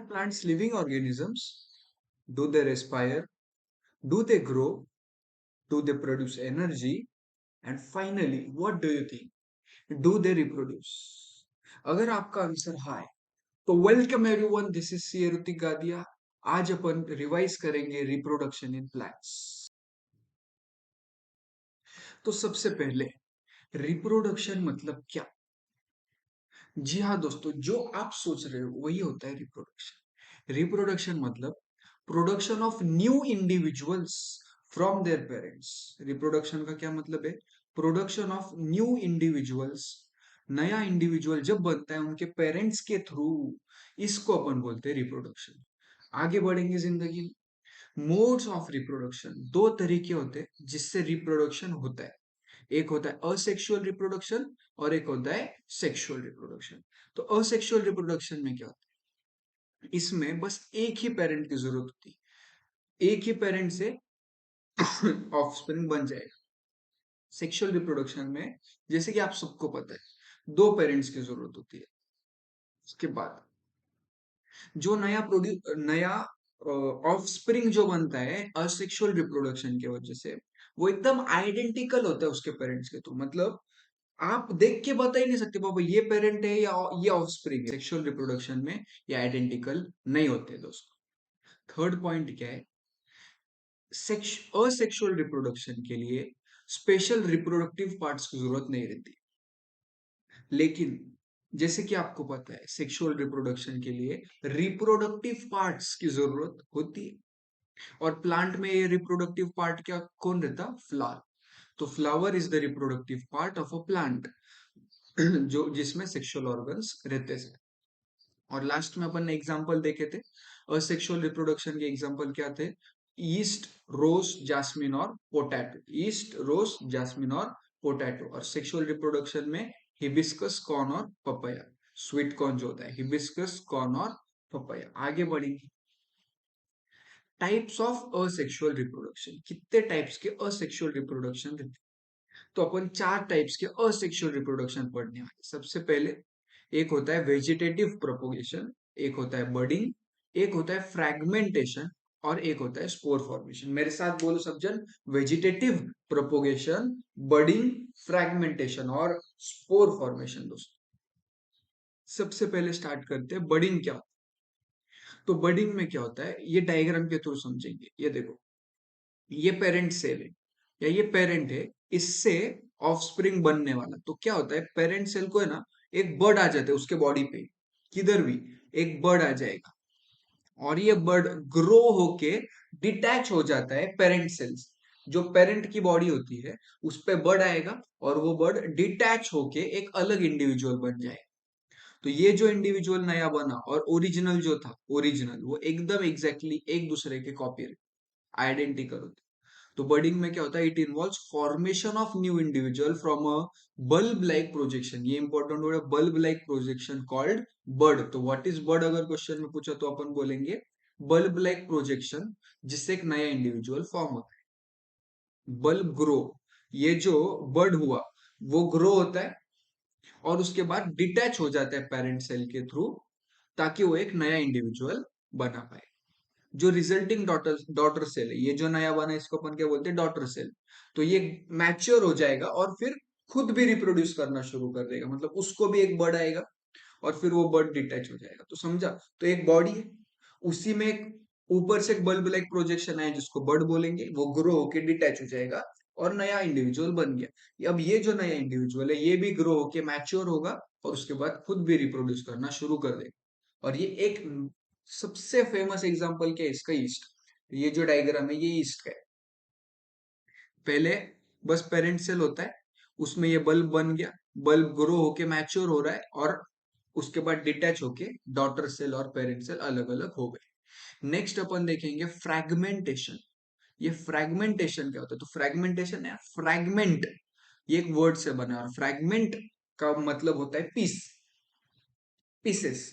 Are plants living organisms? Do they respire? Do they grow? Do they produce energy? And finally, what do you think? Do they reproduce? अगर आपका answer हाँ है तो welcome everyone, this is C Hritik Gadia. आज अपन revise करेंगे reproduction in plants. तो सबसे पहले रिप्रोडक्शन मतलब क्या? जी हाँ दोस्तों, जो आप सोच रहे हो वही होता है रिप्रोडक्शन। रिप्रोडक्शन मतलब production of new individuals from their parents. Reproduction का क्या मतलब है? Production of new individuals. नया इंडिविजुअल जब बनता है उनके पेरेंट्स के थ्रू, इसको अपन बोलते हैं रिप्रोडक्शन। आगे बढ़ेंगे जिंदगी। मोड्स ऑफ रिप्रोडक्शन, दो तरीके होते हैं जिससे रिप्रोडक्शन होता है। एक होता है असेक्सुअल रिप्रोडक्शन और एक होता है सेक्सुअल रिप्रोडक्शन। तो असेक्सुअल रिप्रोडक्शन में क्या होता है? इसमें बस एक ही पेरेंट की जरूरत होती है, एक ही पेरेंट से ऑफस्प्रिंग बन जाएगा। सेक्सुअल रिप्रोडक्शन में जैसे कि आप सबको पता है, दो पेरेंट्स की जरूरत होती है। उसके बाद जो नया ऑफस्प्रिंग जो बनता है असेक्सुअल रिप्रोडक्शन की वजह से, वो एकदम आइडेंटिकल होता है उसके पेरेंट्स के थ्रू। मतलब आप देख के बता ही नहीं सकते पापा ये पेरेंट है या ये ऑफस्प्रिंग है। सेक्सुअल रिप्रोडक्शन में ये आइडेंटिकल नहीं होते दोस्तों। थर्ड पॉइंट क्या है? असेक्सुअल रिप्रोडक्शन के लिए स्पेशल रिप्रोडक्टिव पार्ट्स की जरूरत नहीं रहती। लेकिन जैसे कि आपको पता है, सेक्सुअल रिप्रोडक्शन के लिए रिप्रोडक्टिव पार्ट्स की जरूरत होती है। और प्लांट में ये रिप्रोडक्टिव पार्ट क्या कौन रहता? फ्लावर। तो flower is the reproductive part of a plant, जो जिसमें सेक्सुअल ऑर्गन्स रहते थे। और लास्ट में अपन ने एग्जांपल देखे थे असेक्सुअल रिप्रोडक्शन के। एग्जांपल क्या थे? ईस्ट, रोज, जास्मिन और पोटैटो। ईस्ट, रोज, जास्मिन और पोटैटो। और सेक्सुअल रिप्रोडक्शन में हिबिस्कस, कॉर्न और पपाया। स्वीट कॉर्न जो होता है, हिबिस्कस, कॉर्न और पपाया। आगे बढ़ेंगे। टाइप्स ऑफ असेक्सुअल रिप्रोडक्शन, कितने टाइप्स के असेक्सुअल रिप्रोडक्शन रहते हैं? तो अपन चार टाइप्स के असेक्सुअल रिप्रोडक्शन पढ़ने वाले। सबसे पहले एक होता है वेजिटेटिव प्रोपोगेशन, एक होता है बडिंग, एक होता है फ्रैगमेंटेशन और एक होता है स्पोर फॉर्मेशन। मेरे साथ बोलो सब जन। वेजिटेटिव प्रोपोगेशन, बडिंग, फ्रैगमेंटेशन और स्पोर फॉर्मेशन। दोस्तों सबसे पहले स्टार्ट करते हैं बडिंग क्या होता है। तो बडिंग में क्या होता है ये डायग्राम के थ्रू समझेंगे। ये देखो, ये पेरेंट सेल है या ये पेरेंट है, इससे ऑफस्प्रिंग बनने वाला। तो क्या होता है, पेरेंट सेल को है ना, एक बर्ड आ जाता है उसके बॉडी पे, किधर भी एक बर्ड आ जाएगा। और ये बर्ड ग्रो होके डिटैच हो जाता है पेरेंट सेल से। जो पेरेंट की बॉडी होती है उस पे बर्ड आएगा और वो बर्ड डिटैच होके एक अलग इंडिविजुअल बन जाएगा। तो ये जो इंडिविजुअल नया बना और ओरिजिनल जो था, ओरिजिनल वो एकदम एग्जैक्टली एक दूसरे के कॉपी, आइडेंटिकल होते। तो बर्डिंग में क्या होता है? It involves formation of new individual from a bulb like projection. ये इंपॉर्टेंट वर्ड है, bulb like projection called bird. तो व्हाट इज बर्ड अगर क्वेश्चन में पूछा तो अपन बोलेंगे बल्ब लाइक प्रोजेक्शन, जिससे एक नया इंडिविजुअल फॉर्म होता है। बल्ब ग्रो, ये जो बर्ड हुआ वो ग्रो होता है और उसके बाद डिटैच हो जाता है पेरेंट सेल के थ्रू, ताकि वो एक नया इंडिविजुअल बना पाए। जो रिजल्टिंग डॉटर डॉटर सेल है, ये जो नया बना है, इसको अपन क्या बोलते हैं? Daughter cell. तो ये मैच्योर हो जाएगा और फिर खुद भी रिप्रोड्यूस करना शुरू कर देगा। मतलब उसको भी एक बर्ड आएगा और फिर वो बर्ड डिटैच हो जाएगा। तो समझा? तो एक बॉडी है, उसी में एक ऊपर से एक बल्ब लाइक प्रोजेक्शन है जिसको बर्ड बोलेंगे। वो ग्रो होके डिटैच हो जाएगा और नया इंडिविजुअल बन गया। अब ये जो नया इंडिविजुअल है ये भी ग्रो होके मैच्योर होगा और उसके बाद खुद भी रिप्रोड्यूस करना शुरू कर देगा। और ये एक सबसे फेमस एग्जांपल क्या है इसका? ईस्ट। ये जो डायग्राम है ये ईस्ट का है। पहले बस पेरेंट सेल होता है, उसमें ये बल्ब बन गया, बल्ब ग्रो होके मैच्योर हो रहा है और उसके बाद डिटैच होके डॉटर सेल और पेरेंट सेल अलग अलग हो गए। नेक्स्ट अपन देखेंगे फ्रैगमेंटेशन। ये फ्रैगमेंटेशन क्या होता है? तो फ्रैगमेंटेशन है फ्रैगमेंट, ये एक वर्ड से बना है और फ्रैगमेंट का मतलब होता है पीस, पीसेस।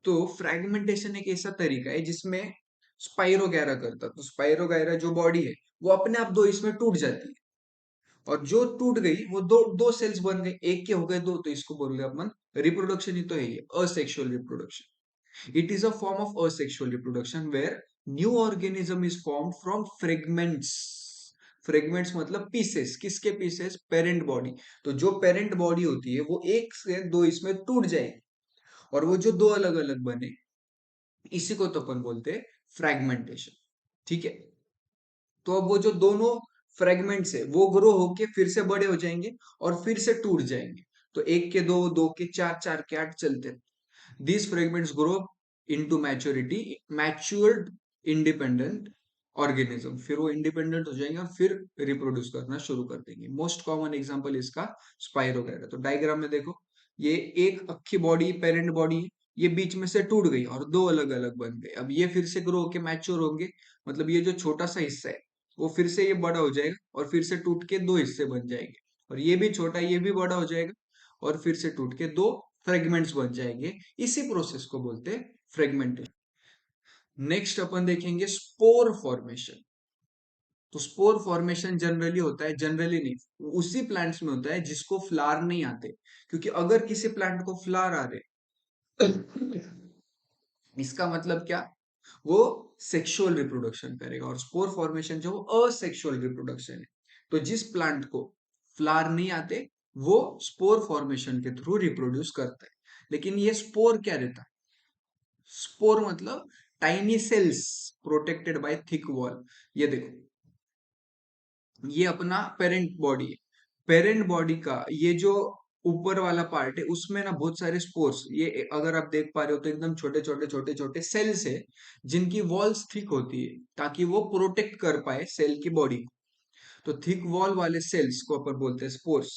तो फ्रैगमेंटेशन एक ऐसा तरीका है जिसमें स्पाइरोगैरा करता। तो स्पाइरोगैरा जो बॉडी है वो अपने आप दो इसमें टूट जाती है और जो टूट गई वो दो दो सेल्स बन गए, एक के हो गए दो, तो इसको बोल रहे अपन रिप्रोडक्शन ही तो है ये, asexual reproduction. It is a form of asexual reproduction where new organism is formed from fragments. Fragments मतलब पीसेस, किसके पीसेस? Parent body. तो जो पेरेंट बॉडी होती है वो एक से दो इसमें टूट जाएगी, और वो जो दो अलग अलग बने, इसी को तो अपन बोलते हैं फ्रैगमेंटेशन। ठीक है, तो अब वो जो दोनों फ्रेगमेंट्स है वो ग्रो होके फिर से बड़े हो जाएंगे और फिर से टूट जाएंगे। तो एक के दो, दो के चार, चार के आठ चलते। These fragments grow into maturity, matured independent organism। फिर वो इंडिपेंडेंट हो जाएंगे और फिर रिप्रोड्यूस करना शुरू कर देंगे। मोस्ट कॉमन एग्जांपल इसका स्पाइरो वगैरह। तो डायग्राम में देखो, ये एक अक्खी बॉडी, पेरेंट बॉडी, ये बीच में से टूट गई और दो अलग अलग बन गए। अब ये फिर से ग्रो होके मैच्योर होंगे, मतलब ये जो छोटा सा हिस्सा है वो फिर से ये बड़ा हो जाएगा और फिर से टूट के दो हिस्से बन जाएंगे, और ये भी छोटा, ये भी बड़ा हो जाएगा और फिर से टूट के दो फ्रेगमेंट्स बन जाएंगे। इसी प्रोसेस को बोलते हैं फ्रेगमेंटेशन। नेक्स्ट अपन देखेंगे स्पोर फॉर्मेशन। तो स्पोर फॉर्मेशन जनरली होता है, जनरली नहीं, उसी प्लांट्स में होता है जिसको फ्लावर नहीं आते। क्योंकि अगर किसी प्लांट को फ्लावर आ रहे, इसका मतलब क्या? वो सेक्सुअल रिप्रोडक्शन करेगा, और स्पोर फॉर्मेशन जो असेक्सुअल रिप्रोडक्शन है। तो जिस प्लांट को फ्लावर नहीं आते वो स्पोर फॉर्मेशन के थ्रू रिप्रोड्यूस करता है। लेकिन ये स्पोर क्या रहता है? स्पोर मतलब tiny cells protected by thick wall. ये देखो, ये अपना पेरेंट बॉडी है। पेरेंट बॉडी का ये जो ऊपर वाला पार्ट है उसमें ना बहुत सारे स्पोर्स, ये अगर आप देख पा रहे हो तो एकदम छोटे छोटे छोटे छोटे सेल्स है जिनकी वॉल्स थिक होती है ताकि वो प्रोटेक्ट कर पाए सेल की बॉडी को। तो थिक वॉल वाले सेल्स को अपन बोलते हैं स्पोर्स।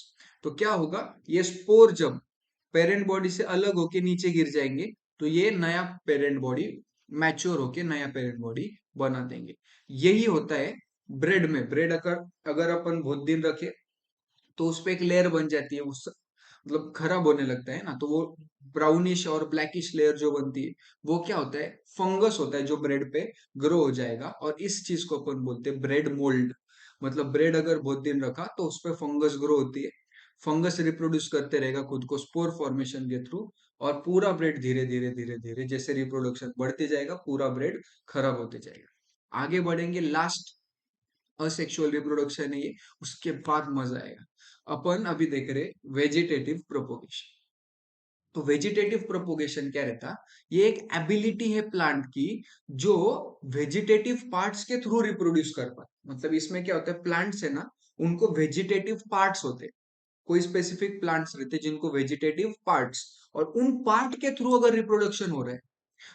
तो क्या होगा, ये स्पोर जब पेरेंट बॉडी से अलग होके नीचे गिर जाएंगे तो ये नया पेरेंट बॉडी, मैच्योर होके नया पेरेंट बॉडी बना देंगे। यही होता है ब्रेड में। ब्रेड अगर अगर अपन बहुत दिन रखे तो उस पे एक लेयर बन जाती है, उस मतलब खराब होने लगता है ना, तो वो ब्राउनिश और ब्लैकिश लेयर जो बनती है वो क्या होता है? फंगस होता है जो ब्रेड पे ग्रो हो जाएगा, और इस चीज को अपन बोलते हैं ब्रेड मोल्ड। मतलब ब्रेड अगर बहुत दिन रखा तो उस पे फंगस ग्रो होती है, फंगस रिप्रोड्यूस करते रहेगा खुद को स्पोर फॉर्मेशन के थ्रू, और पूरा ब्रेड धीरे धीरे धीरे धीरे जैसे रिप्रोडक्शन बढ़ते जाएगा पूरा ब्रेड खराब होते जाएगा। आगे बढ़ेंगे, लास्ट असेक्सुअल रिप्रोडक्शन है ये, उसके बाद मजा आएगा। अपन अभी देख रहे वेजिटेटिव प्रोपोगेशन। तो वेजिटेटिव प्रोपोगेशन क्या रहता? ये एक एबिलिटी है प्लांट की जो वेजिटेटिव पार्ट्स के थ्रू रिप्रोड्यूस कर पाए। मतलब इसमें क्या होता है, प्लांट्स है ना, उनको वेजिटेटिव पार्ट्स होते हैं। कोई स्पेसिफिक प्लांट्स रहते हैं जिनको वेजिटेटिव पार्ट्स, और उन पार्ट के थ्रू अगर रिप्रोडक्शन हो रहा है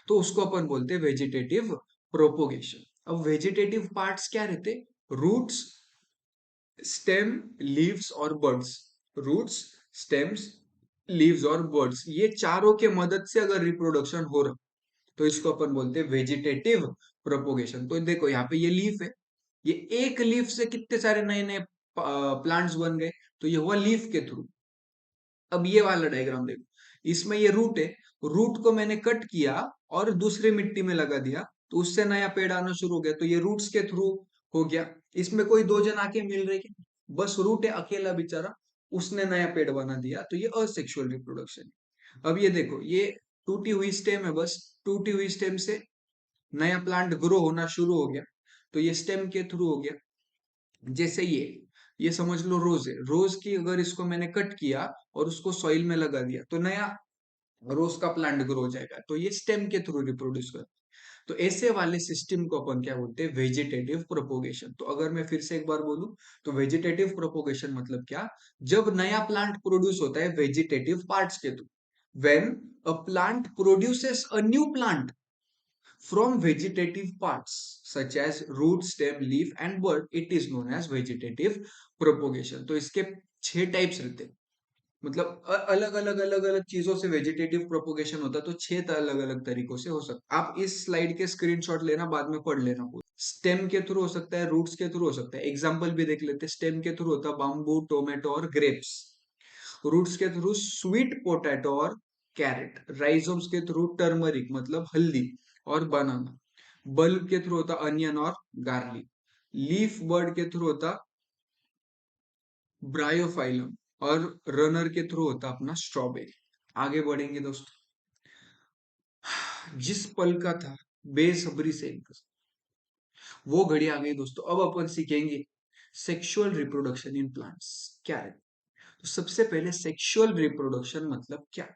तो उसको अपन बोलते हैं वेजिटेटिव प्रोपोगेशन। अब वेजिटेटिव पार्ट्स क्या रहते? रूट्स, स्टेम, लीव्स और बर्ड्स। रूट्स, स्टेम्स, लीव्स और बर्ड्स, ये चारों के मदद से अगर रिप्रोडक्शन हो रहा तो इसको अपन बोलते हैं वेजिटेटिव प्रोपोगेशन। तो देखो यहाँ पे ये लीफ है, ये एक लीफ से कितने सारे नए नए प्लांट्स बन गए, तो ये हुआ लीफ के थ्रू। अब ये वाला डायग्राम देखो, इसमें ये रूट है, रूट को मैंने कट किया और दूसरी मिट्टी में लगा दिया तो उससे नया पेड़ आना शुरू हो गया, तो ये रूट्स के थ्रू हो गया। इसमें कोई दो जन आके मिल रहे क्या? बस रूट है अकेला बेचारा, उसने नया पेड़ बना दिया, तो ये असेक्सुअल रिप्रोडक्शन है। अब ये देखो, ये टूटी हुई स्टेम है, बस टूटी हुई स्टेम से नया प्लांट ग्रो होना शुरू हो गया, तो ये स्टेम के थ्रू हो गया। जैसे ये समझ लो रोज है, रोज की अगर इसको मैंने कट किया और उसको सॉइल में लगा दिया तो नया रोज का प्लांट ग्रो हो जाएगा, तो ये स्टेम के थ्रू रिप्रोड्यूस कर। तो ऐसे वाले सिस्टम को अपन क्या बोलते हैं? Vegetative propagation. तो अगर मैं फिर से एक बार बोलूं तो वेजिटेटिव प्रोपोगेशन मतलब क्या? जब नया प्लांट प्रोड्यूस होता है वेजिटेटिव पार्ट्स के through, when a plant produces a new plant from vegetative parts such as root, stem, leaf and bud, it is known as vegetative propagation। तो इसके 6 टाइप्स रहते हैं, मतलब अलग अलग अलग अलग चीजों से वेजिटेटिव प्रोपोगेशन होता है, तो 6 अलग अलग तरीकों से हो सकता है। आप इस स्लाइड के स्क्रीनशॉट लेना, बाद में पढ़ लेना पूरा। स्टेम के थ्रू हो सकता है, रूट्स के थ्रू हो सकता है। एग्जांपल भी देख लेते हैं, स्टेम के थ्रू होता है बाम्बू, टोमेटो और ग्रेप्स। रूट्स के थ्रू स्वीट पोटैटो और कैरेट। राइजोम्स के थ्रू टर्मरिक मतलब हल्दी और बनाना। बल्ब के थ्रू होता अनियन और गार्लिक। लीफ बर्ड के थ्रू होता ब्रायोफाइलम, और रनर के थ्रू होता अपना स्ट्रॉबेरी। आगे बढ़ेंगे दोस्तों। जिस पल का था बेसब्री से इंतजार, वो घड़ी आ गई दोस्तों। अब अपन सीखेंगे सेक्सुअल रिप्रोडक्शन इन प्लांट्स क्या है। तो सबसे पहले सेक्सुअल रिप्रोडक्शन मतलब क्या है?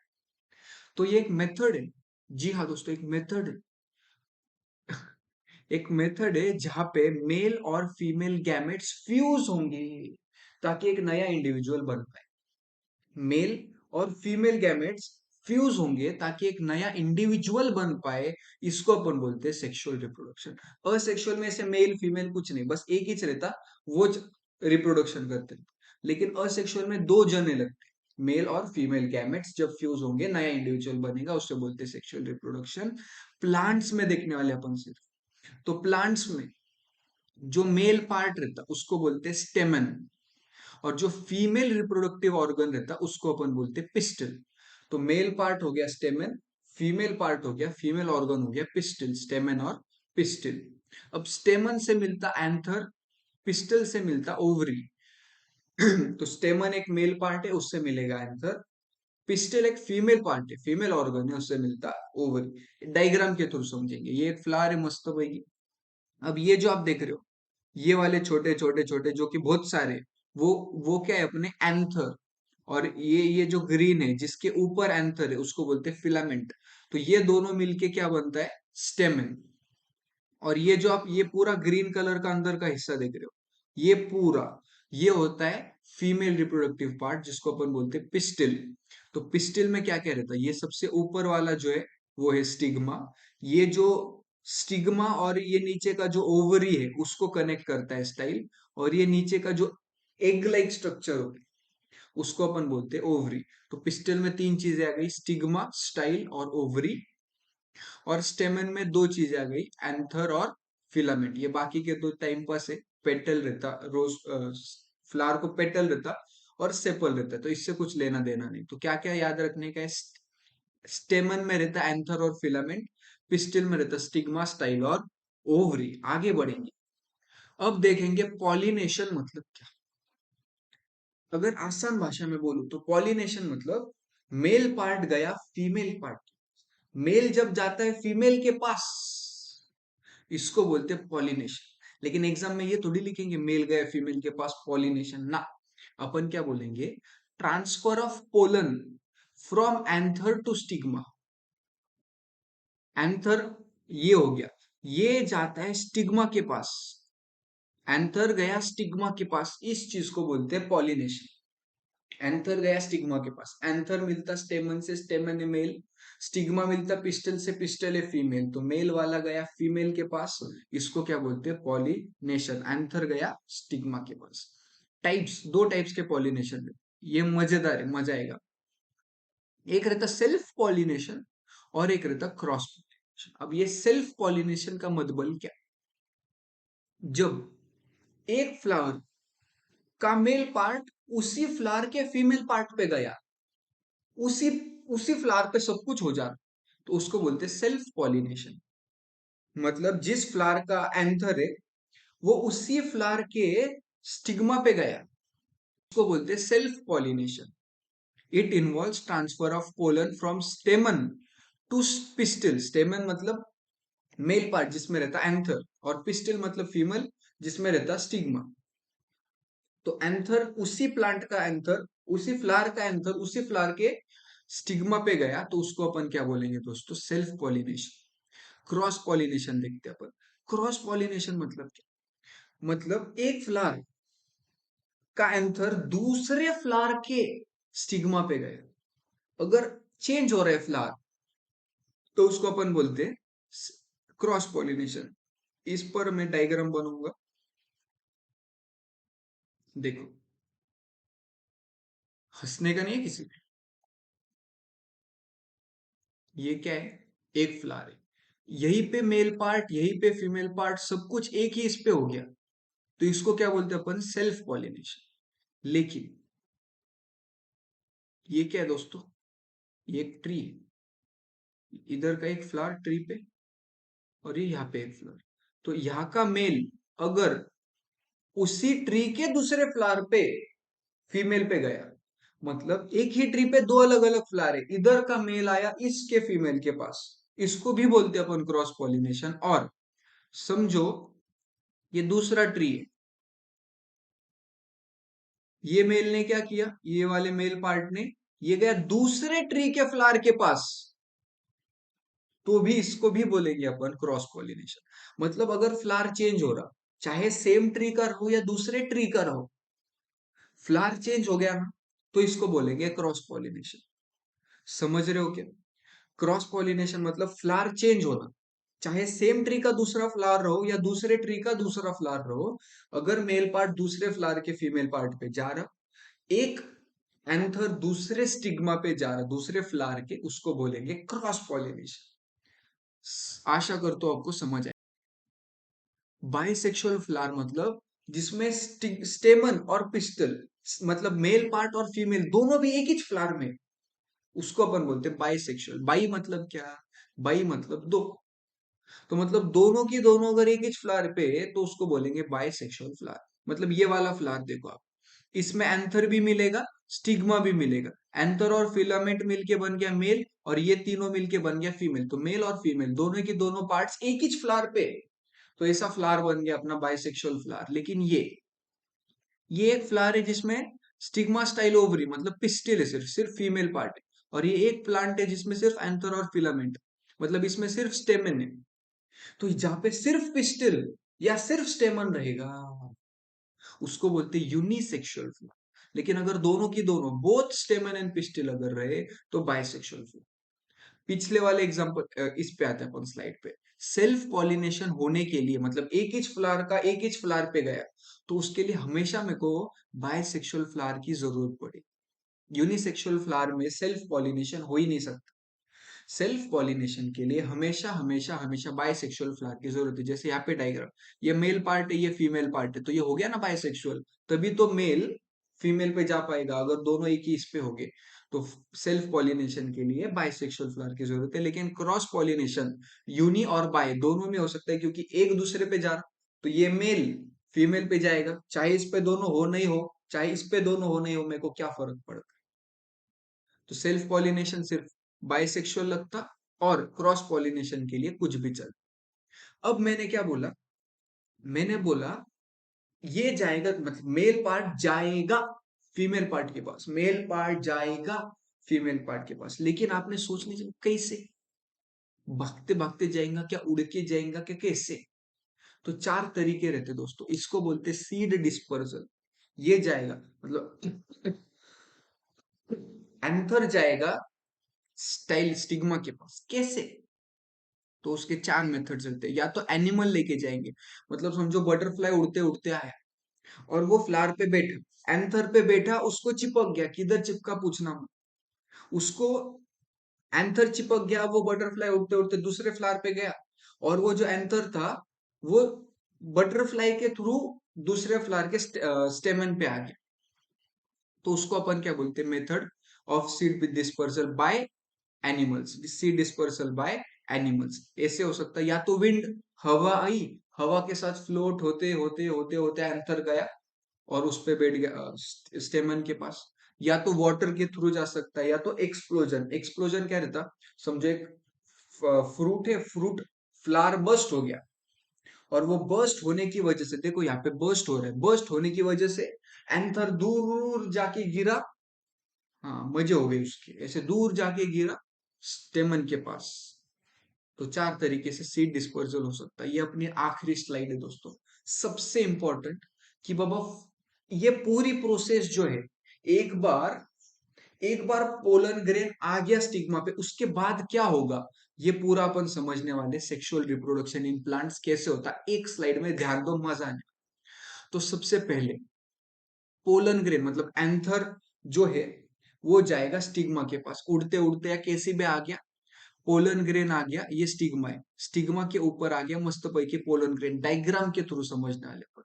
तो ये एक मेथड है। जी हाँ दोस्तों, एक मेथड है। एक मेथड है जहां पे मेल और फीमेल गैमेट्स फ्यूज होंगे ताकि एक नया इंडिविजुअल बन पाए। मेल और फीमेल गैमेट्स फ्यूज होंगे ताकि एक नया इंडिविजुअल बन पाए। इसको अपन बोलते हैं सेक्सुअल रिप्रोडक्शन। असेक्सुअल में ऐसे मेल फीमेल कुछ नहीं, बस एक ही रहता, वो रिप्रोडक्शन करते हैं। लेकिन असेक्सुअल में दो जने लगते हैं। मेल और फीमेल गैमेट्स जब फ्यूज होंगे नया इंडिविजुअल बनेगा, उससे बोलते हैं सेक्सुअल रिप्रोडक्शन। प्लांट्स में देखने वाले अपन सिर्फ। तो प्लांट्स में जो मेल पार्ट रहता उसको बोलते हैं स्टेमन, और जो फीमेल रिप्रोडक्टिव ऑर्गन रहता उसको अपन बोलते हैं पिस्टल। तो मेल पार्ट हो गया स्टेमन, फीमेल पार्ट हो गया, फीमेल ऑर्गन हो गया पिस्टल। स्टेमन और पिस्टल। अब स्टेमन से मिलता एंथर, पिस्टल से मिलता ओवरी। तो स्टेमन एक मेल पार्ट है, उससे मिलेगा एंथर। पिस्टल एक फीमेल पार्ट है, फीमेल ऑर्गन है, उससे मिलता ओवरी। डायग्राम के थ्रू समझेंगे। ये एक फ्लावर है, मस्त भाई। अब ये जो आप देख रहे हो, ये वाले छोटे छोटे छोटे जो कि बहुत सारे, वो क्या है अपने एंथर। और ये जो ग्रीन है जिसके ऊपर एंथर है उसको बोलते हैं फिलामेंट। तो ये दोनों मिलके क्या बनता है? स्टेमन। और ये जो आप ये पूरा ग्रीन कलर का अंदर का हिस्सा देख रहे हो, ये पूरा, ये होता है फीमेल रिप्रोडक्टिव पार्ट जिसको अपन बोलते हैं पिस्टिल। तो पिस्टिल में क्या क्या रहता है? ये सबसे ऊपर वाला जो है वो है स्टिग्मा। ये जो स्टिग्मा और ये नीचे का जो ओवरी है उसको कनेक्ट करता है स्टाइल। और ये नीचे का जो एग लाइक स्ट्रक्चर होता है उसको अपन बोलते हैं ओवरी। तो पिस्टल में तीन चीजें आ गई, स्टिग्मा, स्टाइल और ओवरी। और स्टेमन में दो चीजें आ गई, एंथर और फिलामेंट। ये बाकी के दो टाइम पास है। पेटल रहता, रोज फ्लावर को पेटल रहता और सेपल रहता, तो इससे कुछ लेना देना नहीं। तो क्या क्या याद रखने का है? स्टेमन में रहता एंथर और फिलामेंट, पिस्टिल में रहता स्टिग्मा, स्टाइल और ओवरी। आगे बढ़ेंगे, अब देखेंगे पॉलिनेशन मतलब क्या। अगर आसान भाषा में बोलूं तो पॉलिनेशन मतलब मेल पार्ट गया फीमेल पार्ट, मेल जब जाता है फीमेल के पास, इसको बोलते हैं पॉलिनेशन। लेकिन एग्जाम में ये थोड़ी लिखेंगे मेल गया फीमेल के पास पॉलिनेशन ना। अपन क्या बोलेंगे? Transfer of pollen from anther to stigma. Anther ये हो गया, ये जाता है स्टिग्मा के पास, एंथर गया स्टिग्मा के पास, इस चीज को बोलते हैं पॉलिनेशन। एंथर गया स्टिग्मा के पास, एंथर मिलता स्टेमन से, स्टेमन है मेल। स्टिग्मा मिलता पिस्टल से, पिस्टल है फीमेल। तो मेल वाला गया फीमेल के पास, इसको क्या बोलते हैं? पॉलिनेशन। एंथर गया स्टिग्मा के पास। टाइप्स, दो टाइप्स के पॉलिनेशन। ये मजेदार है, मजा आएगा। एक रहता सेल्फ पॉलिनेशन और एक रहता क्रॉस पॉलिनेशन। अब ये सेल्फ पॉलिनेशन का मतलब क्या? जब एक फ्लावर का मेल पार्ट उसी फ्लावर के फीमेल पार्ट पे गया, उसी उसी फ्लावर पे सब कुछ हो जाता, तो उसको बोलते हैं सेल्फ पॉलिनेशन। मतलब जिस फ्लावर का एंथर है वो उसी फ्लावर के स्टिग्मा पे गया, उसको बोलते हैं self pollination. It involves transfer of pollen from stamen to pistil. Stamen मतलब मेल पार्ट जिसमें रहता एंथर, और पिस्टिल मतलब फीमेल जिसमें रहता स्टिग्मा। तो एंथर उसी प्लांट का एंथर, उसी फ्लावर का एंथर उसी फ्लावर के स्टिग्मा पे गया, तो उसको अपन क्या बोलेंगे दोस्तों? Self pollination. क्रॉस पॉलिनेशन देखते हैं अपन। क्रॉस पॉलिनेशन मतलब क्या? मतलब एक फ्लावर का एंथर दूसरे फ्लावर के स्टिग्मा पे गया, अगर चेंज हो रहा है फ्लावर, तो उसको अपन बोलते हैं क्रॉस पॉलिनेशन। इस पर मैं डायग्राम बनूंगा, देखो। हंसने का नहीं है किसी पे। ये क्या है? एक फ्लावर है, यहीं पे मेल पार्ट, यहीं पे फीमेल पार्ट, सब कुछ एक ही इस पे हो गया, तो इसको क्या बोलते हैं अपन? Self pollination. लेकिन ये क्या है दोस्तों? ये एक ट्री है, इधर का एक फ्लावर ट्री पे, और ये यहाँ पे एक फ्लावर। तो यहाँ का मेल अगर उसी ट्री के दूसरे फ्लावर पे फीमेल पे गया, मतलब एक ही ट्री पे दो अलग अलग फ्लावर है, इधर का मेल आया इसके फीमेल के पास, इसको भी बोलते हैं अपन क्रॉस पॉलिनेशन। और समझो ये दूसरा ट्री है, ये मेल ने क्या किया, ये वाले मेल पार्ट ने, ये गया दूसरे ट्री के फ्लावर के पास, तो भी इसको भी बोलेंगे अपन क्रॉस पॉलिनेशन। मतलब अगर फ्लावर चेंज हो रहा, चाहे सेम ट्री का रहो या दूसरे ट्री का रहो, फ्लावर चेंज हो गया ना, तो इसको बोलेंगे क्रॉस पॉलिनेशन। समझ रहे हो क्या? क्रॉस पॉलिनेशन मतलब फ्लावर चेंज होना, चाहे सेम ट्री का दूसरा फ्लावर रहो या दूसरे ट्री का दूसरा फ्लावर रहो, अगर मेल पार्ट दूसरे फ्लावर के फीमेल पार्ट पे जा रहा, एक एंथर दूसरे स्टिग्मा पे जा रहा दूसरे फ्लावर के, उसको बोलेंगे क्रॉस पॉलिनेशन। आशा करता हूं आपको समझ आए। बाइसेक्सुअल फ्लावर मतलब जिसमें स्टेमन और पिस्टल, मतलब मेल पार्ट और फीमेल दोनों भी एक ही फ्लावर में, उसको अपन बोलते हैं बाइसेक्सुअल। बाई मतलब क्या? बाई मतलब दो। तो मतलब दोनों की दोनों अगर एक ही फ्लावर पे है, तो उसको बोलेंगे बाइसेक्सुअल फ्लावर। मतलब ये वाला फ्लावर देखो आप, इसमें एंथर भी मिलेगा, स्टिग्मा भी मिलेगा। एंथर और फिलामेंट मिलके बन गया मेल, और ये तीनों मिलके बन गया फीमेल। तो मेल और फीमेल दोनों की दोनों पार्ट्स एक ही फ्लावर पे, तो ऐसा फ्लावर बन गया अपना बाइसेक्सुअल फ्लावर। लेकिन ये एक फ्लावर है जिसमें स्टिग्मा स्टाइल ओवरी मतलब पिस्टिल है, सिर्फ सिर्फ फीमेल पार्ट है। और ये एक प्लांट है जिसमें सिर्फ एंथर और फिलामेंट, मतलब इसमें सिर्फ स्टेमन है। तो जहां पे सिर्फ पिस्टिल या सिर्फ स्टेमन रहेगा, उसको बोलते हैं यूनिसेक्सुअल फ्लावर। लेकिन अगर दोनों की दोनों बोथ स्टेमन एंड पिस्टिल अगर रहे, तो बाइसेक्सुअल फ्लावर। पिछले वाले एग्जांपल इस पे आते हैं अपन स्लाइड पे। सेल्फ पॉलिनेशन होने के लिए मतलब एक ही फ्लावर का एक ही फ्लावर पे गया, तो उसके लिए हमेशा मेरे को बाइसेक्सुअल फ्लावर की जरूरत पड़ी। यूनिसेक्सुअल फ्लावर में सेल्फ पॉलिनेशन हो ही नहीं सकता। सेल्फ पॉलिनेशन के लिए हमेशा हमेशा हमेशा बाइसेक्सुअल फ्लावर की जरूरत है। जैसे यहाँ पे डायग्राम, ये मेल पार्ट है, ये फीमेल पार्ट है, तो ये हो गया ना बाइसेक्सुअल। तभी तो मेल फीमेल पे जा पाएगा, अगर दोनों एक ही इस पे हो गए। तो सेल्फ पॉलिनेशन के लिए बाइसेक्सुअल फ्लावर की जरूरत है। लेकिन क्रॉस पॉलिनेशन यूनि और बाय दोनों में हो सकता है, क्योंकि एक दूसरे पे जा रहा, तो ये मेल फीमेल पे जाएगा, चाहे इस पे दोनों हो नहीं हो, चाहे इस पे दोनों हो नहीं हो, मेरे को क्या फर्क पड़ता। तो सेल्फ पॉलिनेशन सिर्फ बाइसेक्सुअल लगता, और क्रॉस पॉलिनेशन के लिए कुछ भी चल। अब मैंने क्या बोला, मैंने बोला ये जाएगा, मतलब मेल पार्ट जाएगा फीमेल पार्ट के पास, मेल पार्ट जाएगा फीमेल पार्ट के पास। लेकिन आपने सोच लीजिए कैसे, भागते भागते जाएगा क्या, उड़ के जाएगा क्या, कैसे? तो चार तरीके रहते दोस्तों, इसको बोलते सीड डिस्पर्सल। ये जाएगा मतलब एंथर जाएगा स्टाइल स्टिग्मा के पास, कैसे? तो उसके चार मेथड्स रहते हैं। या तो एनिमल लेके जाएंगे, मतलब समझो बटरफ्लाई उड़ते उड़ते आया और वो फ्लावर पे बैठा, एंथर पे बैठा, उसको चिपक गया, किधर चिपका पूछना मत। उसको एंथर चिपक गया, वो बटरफ्लाई उड़ते उड़ते दूसरे फ्लावर पे गया, और वो जो एंथर था वो बटरफ्लाई के थ्रू दूसरे फ्लावर के स्टेमन पे आ गया। तो उसको अपन क्या बोलते हैं, method of seed dispersal by animals. Seed dispersal by animals ऐसे हो सकता है, या तो विंड, हवा आई, हवा के साथ फ्लोट होते होते होते होते एंथर गया और उस पे बैठ गया स्टेमन के पास। या तो वाटर के थ्रू जा सकता है, या तो एक्सप्लोजन। एक्सप्लोजन क्या रहता, समझो एक फ्रूट है, फ्रूट फ्लावर बर्स्ट हो गया, और वो बर्स्ट होने की वजह से, देखो यहाँ पे बर्स्ट हो रहा है, बर्स्ट होने की वजह से एंथर दूर जाके गिरा। हाँ, मजे हो गए उसके, ऐसे दूर जाके गिरा स्टेमन के पास। तो चार तरीके से सीड डिस्पर्सल हो सकता है। ये अपनी आखिरी स्लाइड है दोस्तों, सबसे इंपॉर्टेंट, कि बाबा ये पूरी प्रोसेस जो है, एक बार एक बार पोलन ग्रेन आ गया स्टिग्मा पे, उसके बाद क्या होगा, ये पूरा अपन समझने वाले। सेक्सुअल रिप्रोडक्शन इन प्लांट्स कैसे होता है, एक स्लाइड में ध्यान दो, मजा आने। तो सबसे पहले पोलन ग्रेन मतलब एंथर जो है, वो जाएगा स्टिग्मा के पास, उड़ते उड़ते या कैसे भी आ गया, पोलन ग्रेन आ गया, ये स्टिग्मा है, स्टिग्मा के ऊपर आ गया मस्त पैकी पोलन ग्रेन, डायग्राम के थ्रू समझने वाले पर।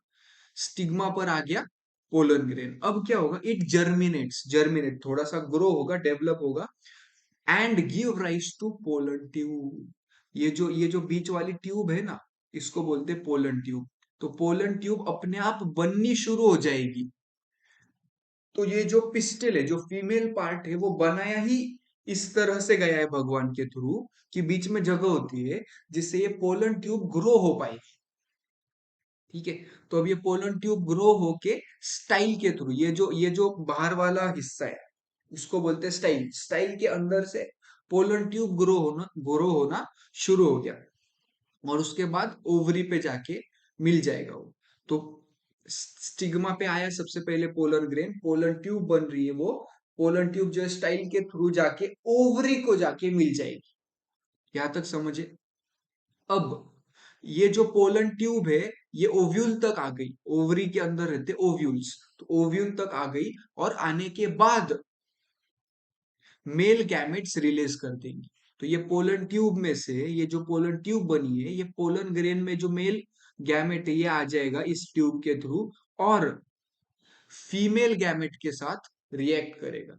स्टिग्मा पर आ गया पोलन ग्रेन, अब क्या होगा, इट जर्मिनेट्स, जर्मिनेट थोड़ा सा ग्रो होगा, डेवलप होगा, and give rise to pollen tube. ये जो बीच वाली ट्यूब है ना, इसको बोलते हैं पोलन ट्यूब। तो पोलन ट्यूब अपने आप बननी शुरू हो जाएगी। तो ये जो पिस्टल है, जो फीमेल पार्ट है, वो बनाया ही इस तरह से गया है भगवान के थ्रू कि बीच में जगह होती है जिससे ये पोलन ट्यूब ग्रो हो पाए। ठीक है। तो अब ये पोलन ट्यूब ग्रो होके स्टाइल के थ्रू ये जो बाहर वाला हिस्सा है उसको बोलते हैं स्टाइल। स्टाइल के अंदर से पोलन ट्यूब ग्रो होना शुरू हो गया और उसके बाद ओवरी पे जाके मिल जाएगा वो। तो स्टिग्मा पे आया सबसे पहले पोलन ग्रेन, पोलन ट्यूब बन रही है वो। पोलन ट्यूब जो है स्टाइल के थ्रू जाके ओवरी को जाके मिल जाएगी। यहां तक समझे। अब ये जो पोलन ट्यूब है ये ओव्यूल तक आ गई। ओवरी के अंदर रहते ओव्यूल्स, तो ओव्यूल तक आ गई और आने के बाद मेल गैमेट्स रिलीज कर देंगी। तो ये पोलन ट्यूब में से ये जो पोलन ट्यूब बनी है ये पोलन ग्रेन में जो मेल गैमेट है ये आ जाएगा इस ट्यूब के थ्रू और फीमेल गैमेट के साथ रिएक्ट करेगा,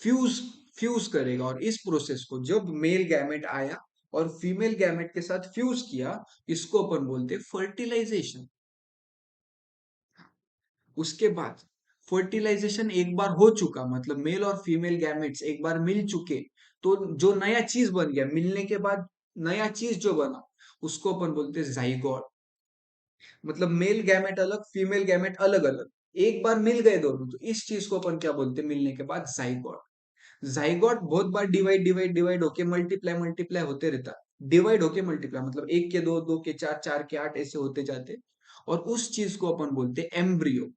फ्यूज फ्यूज करेगा। और इस प्रोसेस को जब मेल गैमेट आया और फीमेल गैमेट के साथ फ्यूज किया इसको अपन बोलते हैं फर्टिलाइजेशन। उसके बाद फर्टिलाइजेशन एक बार हो चुका, मतलब मेल और फीमेल गैमेट्स एक बार मिल चुके, तो जो नया चीज बन गया मिलने के बाद नया चीज जो बना उसको अपन बोलते हैं जाइगोट। मतलब मेल गैमेट अलग फीमेल गैमेट अलग अलग एक बार मिल गए दोनों, तो इस चीज को अपन क्या बोलते हैं मिलने के बाद जाइगोट। जाइगोट बहुत बार डिवाइड डिवाइड डिवाइड होके मल्टीप्लाई मल्टीप्लाई होते रहता है। डिवाइड होके मल्टीप्लाई मतलब एक के दो, दो के चार, चार के आठ ऐसे होते जाते। और उस चीज को अपन बोलते हैं एम्ब्रियो।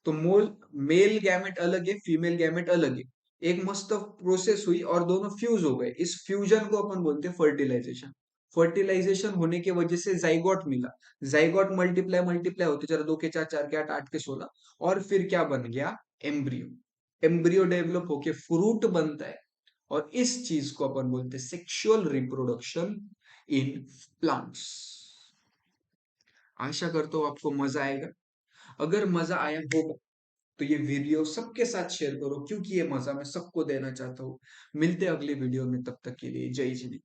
तो मेल गैमेट अलग है फीमेल गैमेट अलग है। एक मस्त प्रोसेस हुई और दोनों फ्यूज हो गए, इस फ्यूजन को अपन बोलते हैं फर्टिलाइजेशन। फर्टिलाइजेशन होने की वजह से जाइगोट मिला। जाइगोट मल्टीप्लाई मल्टीप्लाई होते चला, दो के चार, चार के आठ, आठ के 16 और फिर क्या बन गया एम्ब्रियो। एम्ब्रियो डेवलप होके फ्रूट बनता है और इस चीज को अपन बोलते हैं सेक्सुअल रिप्रोडक्शन इन प्लांट्स। आशा करता हूँ आपको मजा आएगा। अगर मजा आया होगा तो ये वीडियो सबके साथ शेयर करो क्योंकि ये मजा मैं सबको देना चाहता हूँ। मिलते हैं अगले वीडियो में, तब तक के लिए जय जिने।